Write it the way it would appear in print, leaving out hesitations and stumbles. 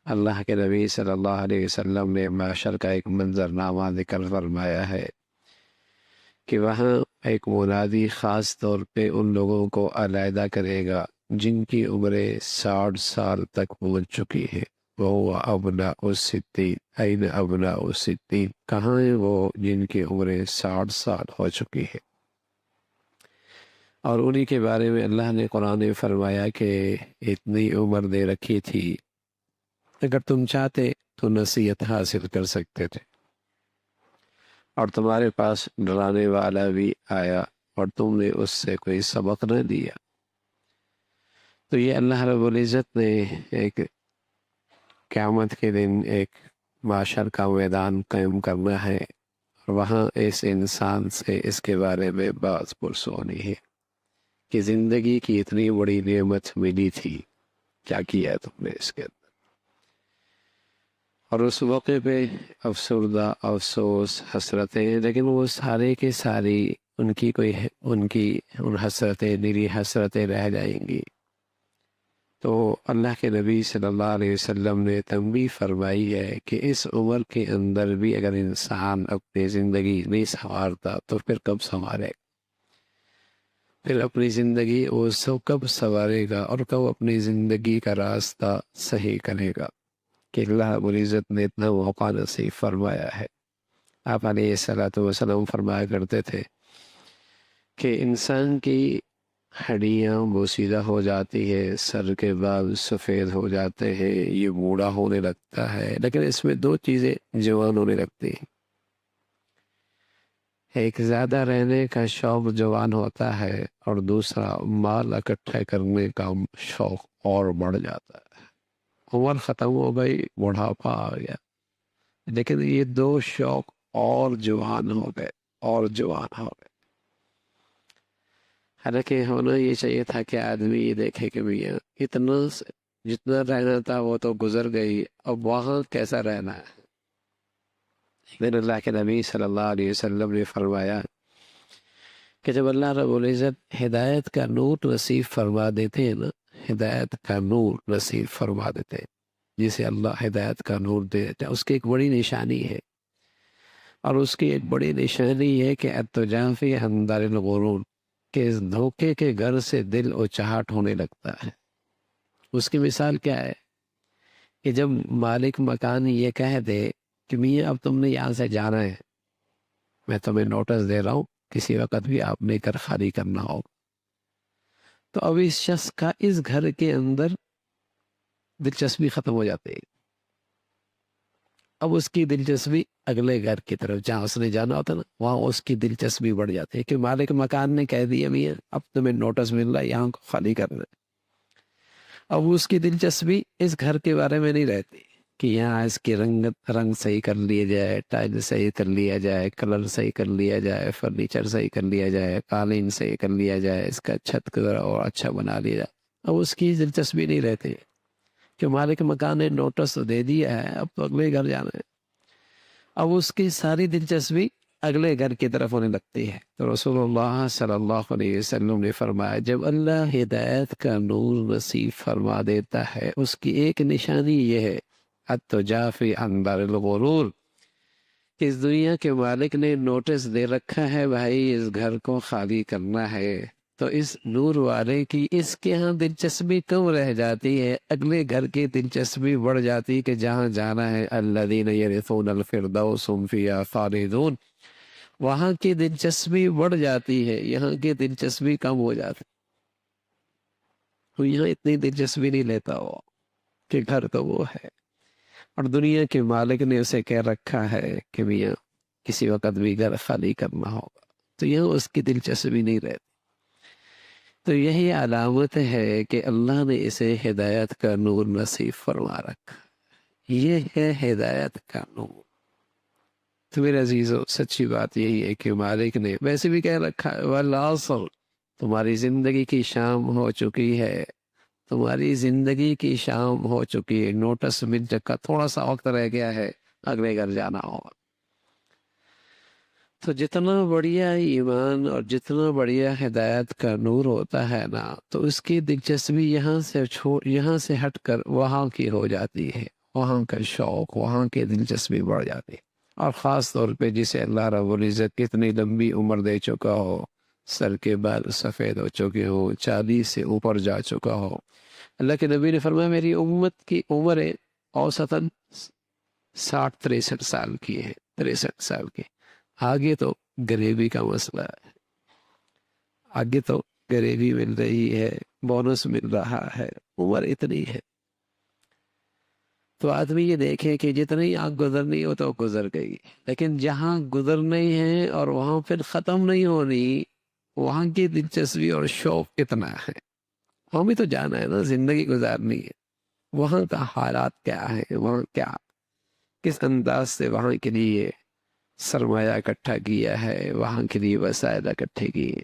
اللہ کے نبی صلی اللہ علیہ وسلم نے معاشر کا ایک منظرنامہ ذکر فرمایا ہے کہ وہاں ایک منادی خاص طور پہ ان لوگوں کو علیحدہ کرے گا جن کی عمریں 60 سال تک پہنچ چکی ہے۔ وہ ابناء الستین، این ابناء الستین، کہاں ہیں وہ جن کی عمریں 60 سال ہو چکی ہے؟ اور انہی کے بارے میں اللہ نے قرآن میں فرمایا کہ اتنی عمر دے رکھی تھی، اگر تم چاہتے تو نصیحت حاصل کر سکتے تھے، اور تمہارے پاس ڈرانے والا بھی آیا اور تم نے اس سے کوئی سبق نہ دیا۔ تو یہ اللہ رب العزت نے ایک قیامت کے دن ایک معاشر کا میدان قائم کرنا ہے، اور وہاں اس انسان سے اس کے بارے میں بات پرس ہونی ہے کہ زندگی کی اتنی بڑی نعمت ملی تھی، کیا کیا تم نے اس کے اندر؟ اور اس موقع پہ افسردہ، افسوس، حسرتیں، لیکن وہ سارے کے ساری ان حسرتیں نیری حسرتیں رہ جائیں گی۔ تو اللہ کے نبی صلی اللہ علیہ وسلم نے تنبیہ فرمائی ہے کہ اس عمر کے اندر بھی اگر انسان اپنی زندگی نہیں سنوارتا تو پھر کب سنوارے گا؟ پھر اپنی زندگی وہ سب کب سنوارے گا اور کب اپنی زندگی کا راستہ صحیح کرے گا؟ کہ اللہ رب العزت نے اتنا موقع نصیب فرمایا ہے۔ آپ علیہ الصلوۃ والسلام فرمایا کرتے تھے کہ انسان کی ہڈیاں بوسیدہ ہو جاتی ہے، سر کے بال سفید ہو جاتے ہیں، یہ بوڑھا ہونے لگتا ہے، لیکن اس میں دو چیزیں جوان ہونے لگتی ہیں۔ ایک زیادہ رہنے کا شوق جوان ہوتا ہے، اور دوسرا مال اکٹھا کرنے کا شوق اور بڑھ جاتا ہے۔ عمر ختم ہو گئی، بڑھاپا آ گیا، لیکن یہ دو شوق اور جوان ہو گئے، اور جوان ہو گئے۔ حالانکہ ہونا یہ چاہیے تھا کہ آدمی یہ دیکھے کہ میاں اتنا جتنا رہنا تھا وہ تو گزر گئی، اب وہاں کیسا رہنا ہے۔ لیکن اللہ کے نبی صلی اللہ علیہ وسلم نے فرمایا کہ جب اللہ رب العزت ہدایت کا نور نصیب فرما دیتے ہیں نا، ہدایت کا نور نصیب فرما دیتے ہیں، جسے اللہ ہدایت کا نور دے دیتا ہے، اس کی ایک بڑی نشانی ہے، اور اس کی ایک بڑی نشانی ہے کہ التجافی عن دار الغرور، کہ اس دھوکے کے گھر سے دل اچاہٹ ہونے لگتا ہے۔ اس کی مثال کیا ہے کہ جب مالک مکان یہ کہہ دے کہ میاں اب تم نے یہاں سے جانا ہے، میں تمہیں نوٹس دے رہا ہوں، کسی وقت بھی آپ نے گھر خالی کرنا ہوگا، تو اب اس شخص کا اس گھر کے اندر دلچسپی ختم ہو جاتی ہے۔ اب اس کی دلچسپی اگلے گھر کی طرف جہاں اس نے جانا ہوتا ہے نا، وہاں اس کی دلچسپی بڑھ جاتی ہے کہ مالک مکان نے کہہ دیا میاں اب تمہیں نوٹس مل رہا ہے، یہاں کو خالی کرنا ہے۔ اب اس کی دلچسپی اس گھر کے بارے میں نہیں رہتی کہ یہاں اس کی رنگ صحیح کر لیا جائے، ٹائل صحیح کر لیا جائے، کلر صحیح کر لیا جائے، فرنیچر صحیح کر لیا جائے، قالین صحیح کر لیا جائے، اس کا چھت کا اور اچھا بنا لیا جائے۔ اب اس کی دلچسپی نہیں رہتی کہ مالک مکان نے نوٹس تو دے دیا ہے، اب تو اگلے گھر جانا ہے۔ اب اس کی ساری دلچسپی اگلے گھر کی طرف ہونے لگتی ہے۔ تو رسول اللہ صلی اللہ علیہ وسلم نے فرمایا جب اللہ ہدایت کا نور نصیب فرما دیتا ہے، اس کی ایک نشانی یہ ہے التجافی عن دار الغرور، کہ اس دنیا کے مالک نے نوٹس دے رکھا ہے بھائی اس گھر کو خالی کرنا ہے، تو اس نور والے کی اس کے ہاں دلچسپی کم رہ جاتی ہے، اگلے گھر کی دلچسپی بڑھ جاتی کہ جہاں جانا ہے الذین یرثون الفردوس هم فیہا خالدون، وہاں کی دلچسپی بڑھ جاتی ہے، یہاں کی دلچسپی کم ہو جاتی، تو یہاں اتنی دلچسپی نہیں لیتا وہ کہ گھر تو وہ ہے، اور دنیا کے مالک نے اسے کہہ رکھا ہے کہ میاں کسی وقت بھی گھر خالی کرنا ہوگا، تو یہاں اس کی دلچسپی نہیں رہتی۔ تو یہی علامت ہے کہ اللہ نے اسے ہدایت کا نور نصیب فرما رکھا، یہ ہے ہدایت کا نور۔ تو میرے عزیزو سچی بات یہی ہے کہ مالک نے ویسے بھی کہہ رکھا ہے والعصر، تمہاری زندگی کی شام ہو چکی ہے، تمہاری زندگی کی شام ہو چکی ہے، نوٹس مل چکا، تھوڑا سا وقت رہ گیا ہے، اگلے گھر جانا ہوگا۔ تو جتنا بڑھیا ایمان اور جتنا بڑھیا ہدایت کا نور ہوتا ہے نا، تو اس کی دلچسپی یہاں سے ہٹ کر وہاں کی ہو جاتی ہے، وہاں کا شوق، وہاں کی دلچسپی بڑھ جاتی. اور خاص طور پہ جسے اللہ رب العزت کتنی لمبی عمر دے چکا ہو، سر کے بال سفید ہو چکے ہو، 40 سے اوپر جا چکا ہو. اللہ کے نبی نے فرمایا میری امت کی عمر اوسطاً 60-63 سال کی ہے، 63 سال کی. آگے تو غریبی کا مسئلہ ہے، آگے تو غریبی مل رہی ہے، بونس مل رہا ہے، عمر اتنی ہے. تو آدمی یہ دیکھے کہ جتنی آنکھ گزرنی ہو تو گزر گئی، لیکن جہاں گزرنی ہے اور وہاں پھر ختم نہیں ہونی، وہاں کی دلچسپی اور شوق کتنا ہے. ہمیں بھی تو جانا ہے نا، زندگی گزارنی ہے. وہاں کا حالات کیا ہے، وہاں کیا کس انداز سے وہاں کے لیے سرمایہ اکٹھا کیا ہے، وہاں کے لیے وسائل اکٹھے کیے.